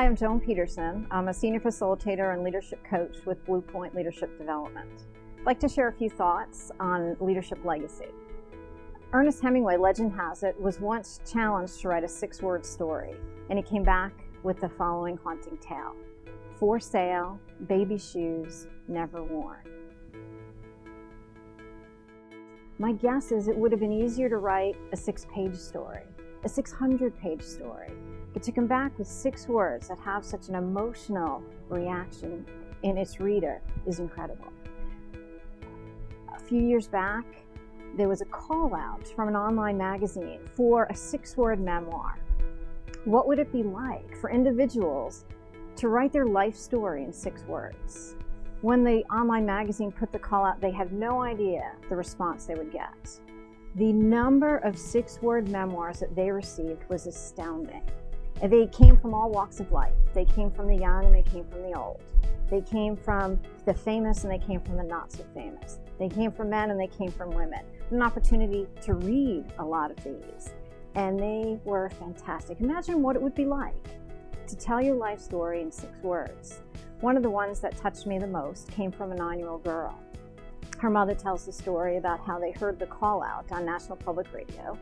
Hi, I'm Joan Peterson. I'm a senior facilitator and leadership coach with Bluepoint Leadership Development. I'd like to share a few thoughts on leadership legacy. Ernest Hemingway, legend has it, was once challenged to write a 6-word story, and he came back with the following haunting tale: for sale, baby shoes, never worn. My guess is it would have been easier to write a 6-page story, a 600-page story, but to come back with 6 words that have such an emotional reaction in its reader is incredible. A few years back, there was a call out from an online magazine for a 6-word memoir. What would it be like for individuals to write their life story in 6 words? When the online magazine put the call out, they had no idea the response they would get. The number of 6-word memoirs that they received was astounding. And they came from all walks of life. They came from the young and they came from the old. They came from the famous and they came from the not so famous. They came from men and they came from women. An opportunity to read a lot of these, and they were fantastic. Imagine what it would be like to tell your life story in 6 words. One of the ones that touched me the most came from a 9-year-old girl. Her mother tells the story about how they heard the call out on National Public Radio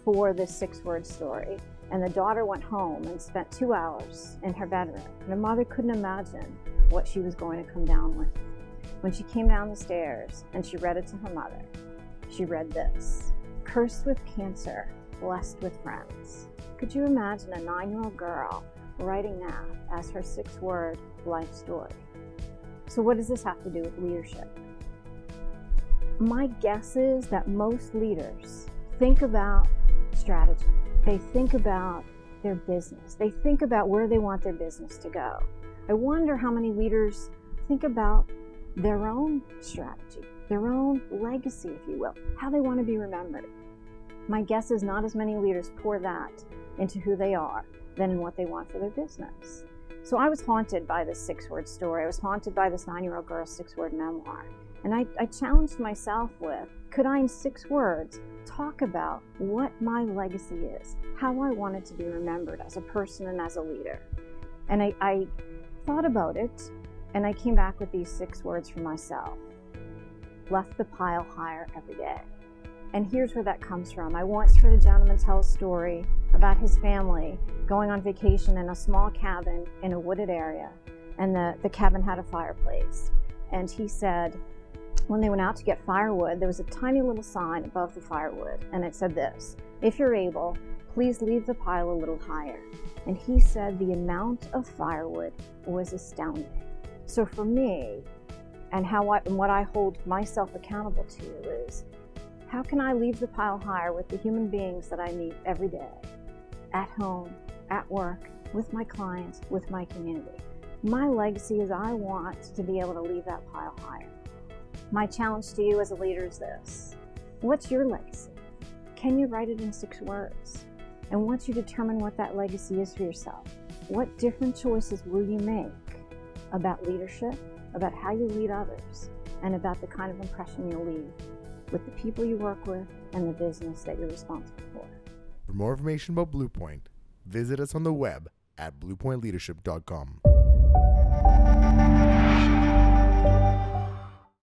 for this 6-word story, and the daughter went home and spent 2 hours in her bedroom. And her mother couldn't imagine what she was going to come down with. When she came down the stairs and she read it to her mother, she read this: cursed with cancer, blessed with friends. Could you imagine a 9-year-old girl writing that as her 6-word life story? So what does this have to do with leadership? My guess is that most leaders think about strategy. They think about their business. They think about where they want their business to go. I wonder how many leaders think about their own strategy, their own legacy, if you will, how they want to be remembered. My guess is not as many leaders pour that into who they are than in what they want for their business. So I was haunted by this 6-word story. I was haunted by this 9-year-old girl's 6-word memoir. And I challenged myself with, could I in 6 words talk about what my legacy is, how I wanted to be remembered as a person and as a leader? And I thought about it, and I came back with these 6 words for myself: left the pile higher every day. And here's where that comes from. I once heard a gentleman tell a story about his family going on vacation in a small cabin in a wooded area, and the cabin had a fireplace. And he said, when they went out to get firewood, there was a tiny little sign above the firewood, and it said this: if you're able, please leave the pile a little higher. And he said the amount of firewood was astounding. So for me, and what I hold myself accountable to is, how can I leave the pile higher with the human beings that I meet every day, at home, at work, with my clients, with my community? My legacy is I want to be able to leave that pile higher. My challenge to you as a leader is this: what's your legacy? Can you write it in 6 words? And once you determine what that legacy is for yourself, what different choices will you make about leadership, about how you lead others, and about the kind of impression you'll leave with the people you work with and the business that you're responsible for? For more information about Bluepoint, visit us on the web at bluepointleadership.com.